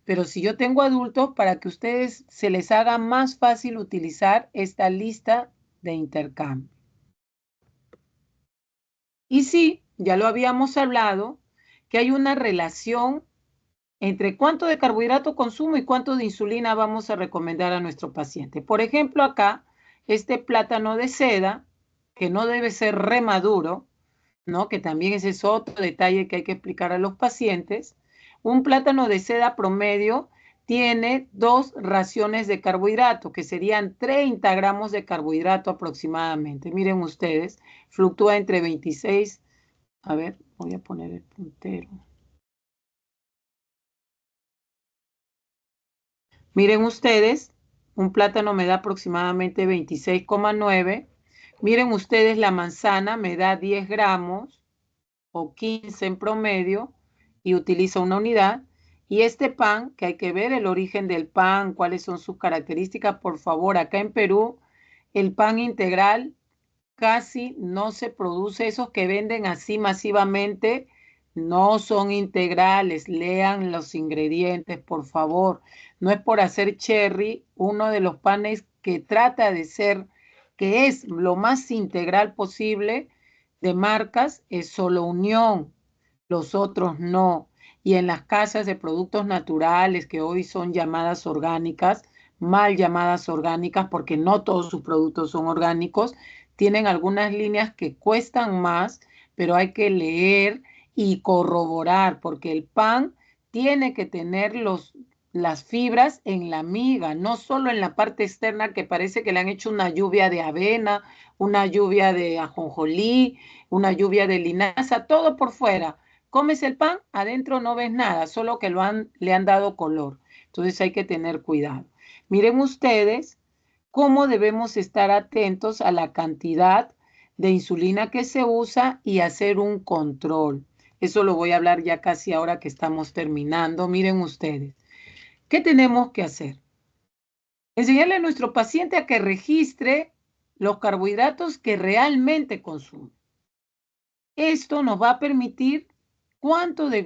Pero si yo tengo adultos, para que ustedes se les haga más fácil utilizar esta lista de intercambio. Y sí, ya lo habíamos hablado, que hay una relación entre cuánto de carbohidrato consumo y cuánto de insulina vamos a recomendar a nuestro paciente. Por ejemplo, acá, este plátano de seda, que no debe ser remaduro, ¿no? Que también ese es otro detalle que hay que explicar a los pacientes. Un plátano de seda promedio tiene 2 raciones de carbohidrato, que serían 30 gramos de carbohidrato aproximadamente. Miren ustedes, fluctúa entre 26, a ver, voy a poner el puntero. Miren ustedes, un plátano me da aproximadamente 26,9. Miren ustedes, la manzana me da 10 gramos o 15 en promedio y utiliza una unidad. Y este pan, que hay que ver el origen del pan, cuáles son sus características, por favor, acá en Perú, el pan integral casi no se produce. Esos que venden así masivamente no son integrales. Lean los ingredientes, por favor. No es por hacer cherry, uno de los panes que trata de ser, que es lo más integral posible de marcas, es Solo Unión. Los otros no. Y en las casas de productos naturales, que hoy son llamadas orgánicas, mal llamadas orgánicas porque no todos sus productos son orgánicos, tienen algunas líneas que cuestan más, pero hay que leer y corroborar, porque el pan tiene que tener las fibras en la miga, no solo en la parte externa, que parece que le han hecho una lluvia de avena, una lluvia de ajonjolí, una lluvia de linaza, todo por fuera. Comes el pan, adentro no ves nada, solo que le han dado color. Entonces hay que tener cuidado. Miren ustedes cómo debemos estar atentos a la cantidad de insulina que se usa y hacer un control. Eso lo voy a hablar ya casi ahora que estamos terminando. Miren ustedes, ¿qué tenemos que hacer? Enseñarle a nuestro paciente a que registre los carbohidratos que realmente consume. Esto nos va a permitir cuánto de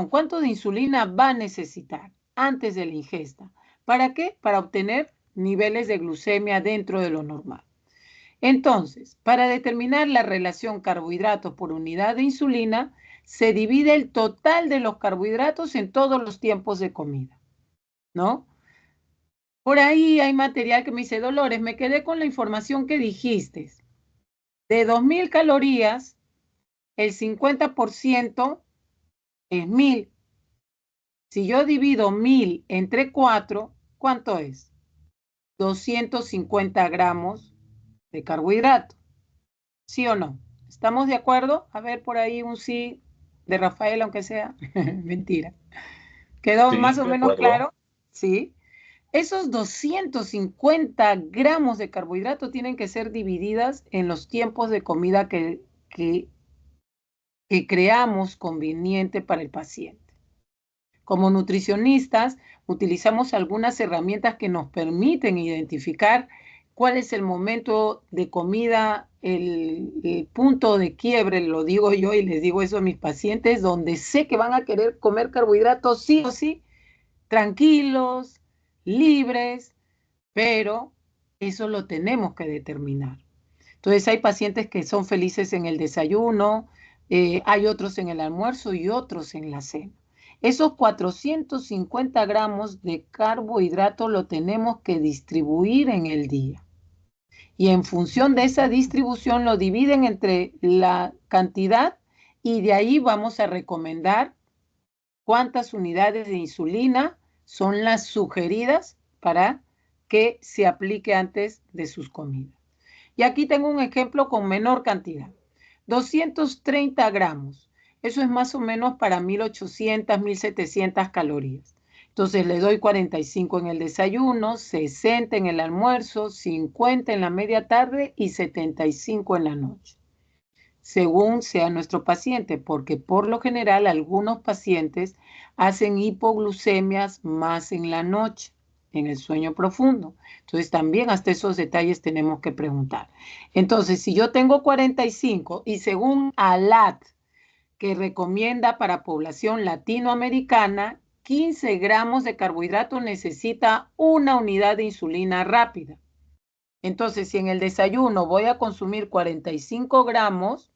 cuánto de insulina va a necesitar antes de la ingesta. ¿Para qué? Para obtener niveles de glucemia dentro de lo normal. Entonces, para determinar la relación carbohidratos por unidad de insulina, se divide el total de los carbohidratos en todos los tiempos de comida, ¿no? Por ahí hay material que me dice, Dolores, me quedé con la información que dijiste. De 2000 calorías, el 50% es 1000. Si yo divido 1000 entre 4, ¿cuánto es? 250 gramos de carbohidrato. ¿Sí o no? ¿Estamos de acuerdo? A ver, por ahí un sí de Rafael, aunque sea. Mentira. ¿Quedó Sí, más o de menos acuerdo. claro? Sí. Esos 250 gramos de carbohidrato tienen que ser divididas en los tiempos de comida que creamos conveniente para el paciente. Como nutricionistas, utilizamos algunas herramientas que nos permiten identificar cuál es el momento de comida, el punto de quiebre, lo digo yo y les digo eso a mis pacientes, donde sé que van a querer comer carbohidratos sí o sí, tranquilos, libres, pero eso lo tenemos que determinar. Entonces hay pacientes que son felices en el desayuno, hay otros en el almuerzo y otros en la cena. Esos 450 gramos de carbohidrato lo tenemos que distribuir en el día. Y en función de esa distribución lo dividen entre la cantidad y de ahí vamos a recomendar cuántas unidades de insulina son las sugeridas para que se aplique antes de sus comidas. Y aquí tengo un ejemplo con menor cantidad. 230 gramos. Eso es más o menos para 1800, 1700 calorías. Entonces le doy 45 en el desayuno, 60 en el almuerzo, 50 en la media tarde y 75 en la noche, según sea nuestro paciente, porque por lo general algunos pacientes hacen hipoglucemias más en la noche, en el sueño profundo. Entonces también hasta esos detalles tenemos que preguntar. Entonces, si yo tengo 45 y según ALAT, que recomienda para población latinoamericana, 15 gramos de carbohidrato necesita una unidad de insulina rápida. Entonces, si en el desayuno voy a consumir 45 gramos,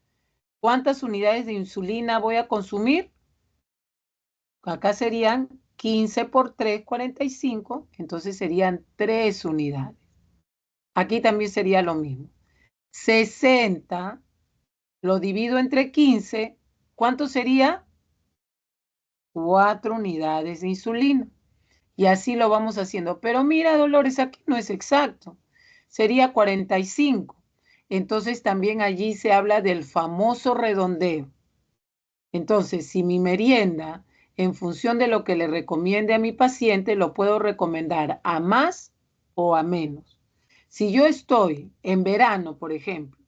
¿cuántas unidades de insulina voy a consumir? Acá serían 15 por 3, 45, entonces serían 3 unidades. Aquí también sería lo mismo. 60 lo divido entre 15, ¿cuánto sería? 4 unidades de insulina. Y así lo vamos haciendo. Pero mira, Dolores, aquí no es exacto. Sería 45. Entonces también allí se habla del famoso redondeo. Entonces, si mi merienda, en función de lo que le recomiende a mi paciente, lo puedo recomendar a más o a menos. Si yo estoy en verano, por ejemplo,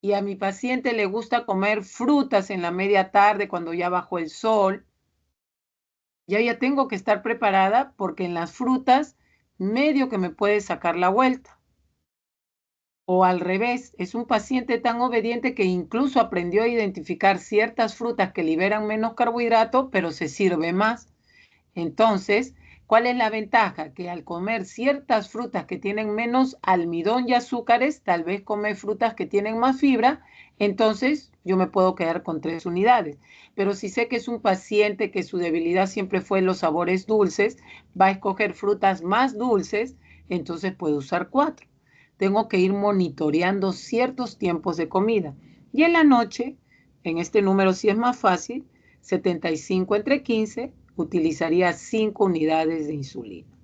y a mi paciente le gusta comer frutas en la media tarde cuando ya bajó el sol, ya tengo que estar preparada porque en las frutas medio que me puede sacar la vuelta. O al revés, es un paciente tan obediente que incluso aprendió a identificar ciertas frutas que liberan menos carbohidrato, pero se sirve más. Entonces, ¿cuál es la ventaja? Que al comer ciertas frutas que tienen menos almidón y azúcares, tal vez comer frutas que tienen más fibra, entonces yo me puedo quedar con 3 unidades. Pero si sé que es un paciente que su debilidad siempre fue los sabores dulces, va a escoger frutas más dulces, entonces puedo usar 4. Tengo que ir monitoreando ciertos tiempos de comida. Y en la noche, en este número sí es más fácil, 75 entre 15, utilizaría 5 unidades de insulina.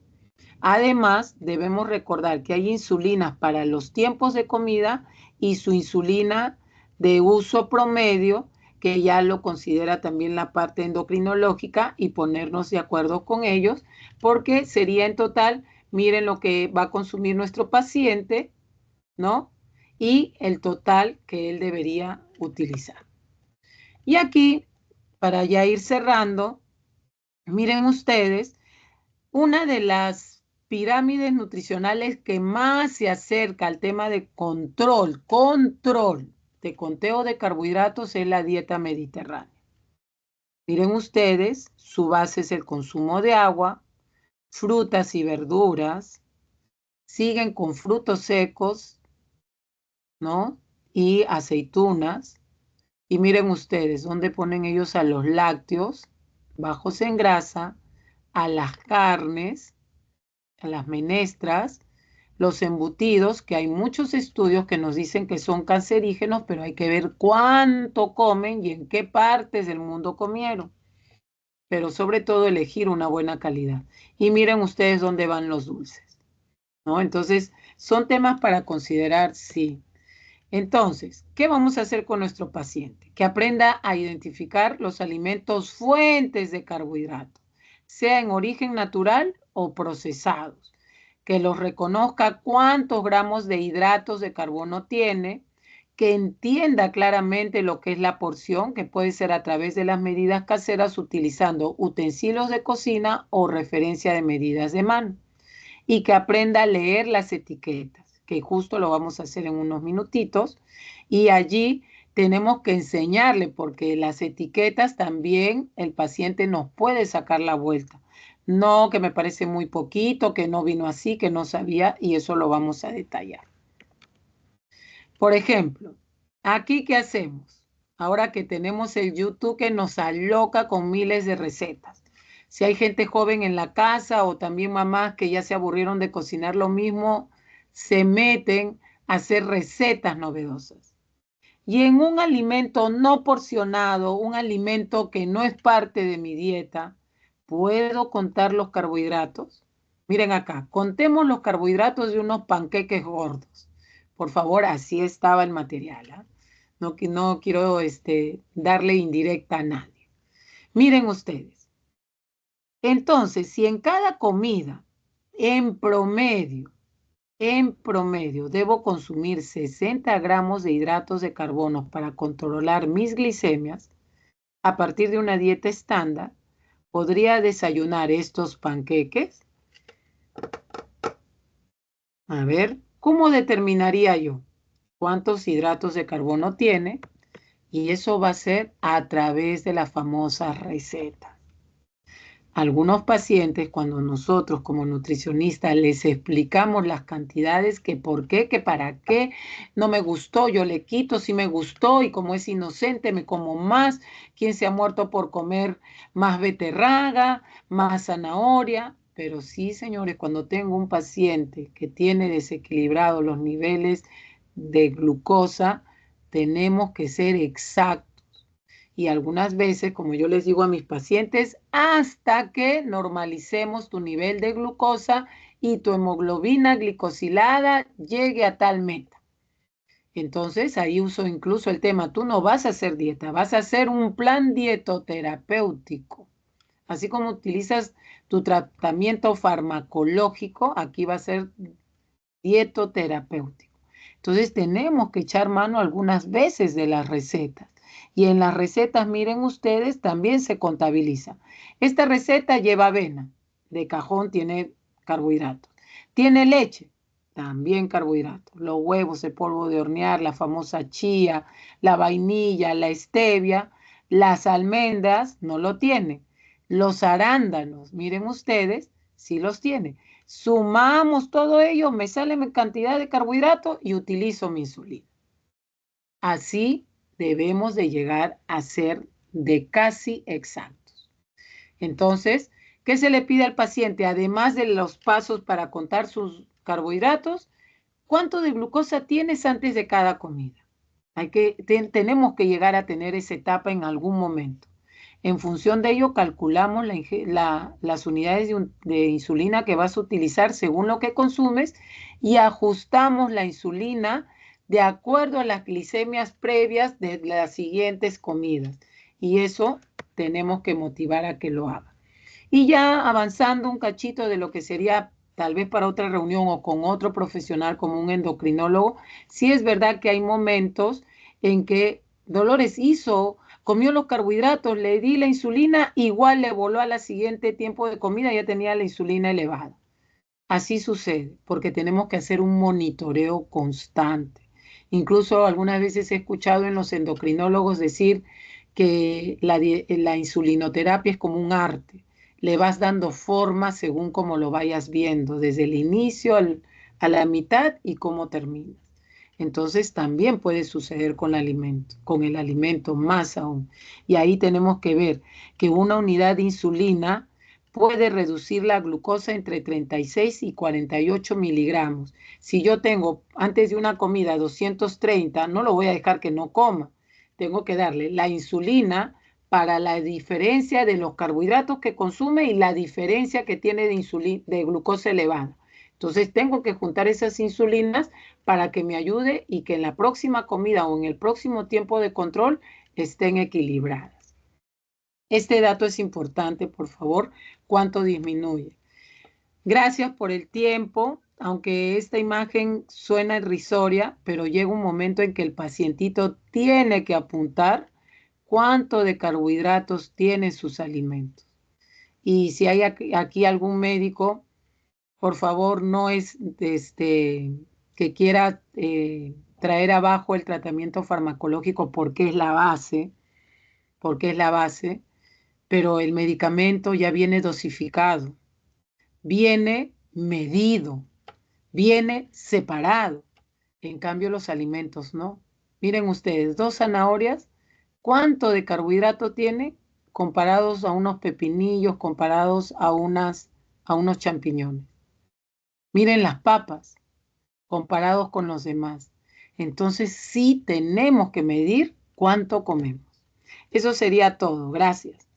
Además, debemos recordar que hay insulinas para los tiempos de comida y su insulina de uso promedio, que ya lo considera también la parte endocrinológica, y ponernos de acuerdo con ellos, porque sería en total, miren lo que va a consumir nuestro paciente, ¿no? Y el total que él debería utilizar. Y aquí, para ya ir cerrando, miren ustedes, una de las pirámides nutricionales que más se acerca al tema de control de conteo de carbohidratos es la dieta mediterránea. Miren ustedes, su base es el consumo de agua, frutas y verduras, siguen con frutos secos, ¿no? Y aceitunas. Y miren ustedes, ¿dónde ponen ellos a los lácteos, bajos en grasa, a las carnes, a las menestras, los embutidos, que hay muchos estudios que nos dicen que son cancerígenos, pero hay que ver cuánto comen y en qué partes del mundo comieron. Pero sobre todo elegir una buena calidad. Y miren ustedes dónde van los dulces, ¿no? Entonces, son temas para considerar, sí. Entonces, ¿qué vamos a hacer con nuestro paciente? Que aprenda a identificar los alimentos fuentes de carbohidratos, sea en origen natural o procesados, que los reconozca cuántos gramos de hidratos de carbono tiene, que entienda claramente lo que es la porción, que puede ser a través de las medidas caseras utilizando utensilios de cocina o referencia de medidas de mano, y que aprenda a leer las etiquetas, que justo lo vamos a hacer en unos minutitos, y allí tenemos que enseñarle, porque las etiquetas también el paciente nos puede sacar la vuelta. No, que me parece muy poquito, que no vino así, que no sabía, y eso lo vamos a detallar. Por ejemplo, aquí, ¿qué hacemos? Ahora que tenemos el YouTube que nos aloca con miles de recetas. Si hay gente joven en la casa o también mamás que ya se aburrieron de cocinar lo mismo, se meten hacer recetas novedosas. Y en un alimento no porcionado, un alimento que no es parte de mi dieta, ¿puedo contar los carbohidratos? Miren acá, contemos los carbohidratos de unos panqueques gordos. Por favor, así estaba el material, ¿eh? No quiero darle indirecta a nadie. Miren ustedes. Entonces, si en cada comida, en promedio, debo consumir 60 gramos de hidratos de carbono para controlar mis glicemias, a partir de una dieta estándar, ¿podría desayunar estos panqueques? A ver, ¿cómo determinaría yo cuántos hidratos de carbono tiene? Y eso va a ser a través de la famosa receta. Algunos pacientes, cuando nosotros como nutricionistas les explicamos las cantidades, que por qué, que para qué, no me gustó, yo le quito, si me gustó, y como es inocente me como más. ¿Quién se ha muerto por comer más beterraga, más zanahoria? Pero sí, señores, cuando tengo un paciente que tiene desequilibrados los niveles de glucosa, tenemos que ser exactos. Y algunas veces, como yo les digo a mis pacientes, hasta que normalicemos tu nivel de glucosa y tu hemoglobina glicosilada llegue a tal meta. Entonces, ahí uso incluso el tema, tú no vas a hacer dieta, vas a hacer un plan dietoterapéutico. Así como utilizas tu tratamiento farmacológico, aquí va a ser dietoterapéutico. Entonces, tenemos que echar mano algunas veces de las recetas. Y en las recetas, miren ustedes, también se contabiliza. Esta receta lleva avena, de cajón tiene carbohidratos. Tiene leche, también carbohidratos. Los huevos, el polvo de hornear, la famosa chía, la vainilla, la stevia, las almendras, no lo tiene. Los arándanos, miren ustedes, sí los tiene. Sumamos todo ello, me sale mi cantidad de carbohidratos y utilizo mi insulina. Así debemos de llegar a ser de casi exactos. Entonces, ¿qué se le pide al paciente? Además de los pasos para contar sus carbohidratos, ¿cuánto de glucosa tienes antes de cada comida? Tenemos que llegar a tener esa etapa en algún momento. En función de ello, calculamos las unidades de insulina que vas a utilizar según lo que consumes y ajustamos la insulina de acuerdo a las glicemias previas de las siguientes comidas. Y eso tenemos que motivar a que lo haga. Y ya avanzando un cachito de lo que sería tal vez para otra reunión o con otro profesional como un endocrinólogo, sí es verdad que hay momentos en que Dolores comió los carbohidratos, le di la insulina, igual le voló a la siguiente tiempo de comida, ya tenía la insulina elevada. Así sucede, porque tenemos que hacer un monitoreo constante. Incluso algunas veces he escuchado en los endocrinólogos decir que la insulinoterapia es como un arte. Le vas dando forma según como lo vayas viendo, desde el inicio a la mitad y cómo terminas. Entonces también puede suceder con el alimento más aún. Y ahí tenemos que ver que una unidad de insulina puede reducir la glucosa entre 36 y 48 miligramos. Si yo tengo antes de una comida 230, no lo voy a dejar que no coma. Tengo que darle la insulina para la diferencia de los carbohidratos que consume y la diferencia que tiene de glucosa elevada. Entonces tengo que juntar esas insulinas para que me ayude y que en la próxima comida o en el próximo tiempo de control estén equilibradas. Este dato es importante, por favor, cuánto disminuye. Gracias por el tiempo, aunque esta imagen suena irrisoria, pero llega un momento en que el pacientito tiene que apuntar cuánto de carbohidratos tienen sus alimentos. Y si hay aquí algún médico, por favor, no es que quiera traer abajo el tratamiento farmacológico porque es la base, pero el medicamento ya viene dosificado, viene medido, viene separado. En cambio, los alimentos no. Miren ustedes, 2 zanahorias, ¿cuánto de carbohidrato tiene comparados a unos pepinillos, comparados a unos champiñones? Miren las papas, comparados con los demás. Entonces sí tenemos que medir cuánto comemos. Eso sería todo. Gracias.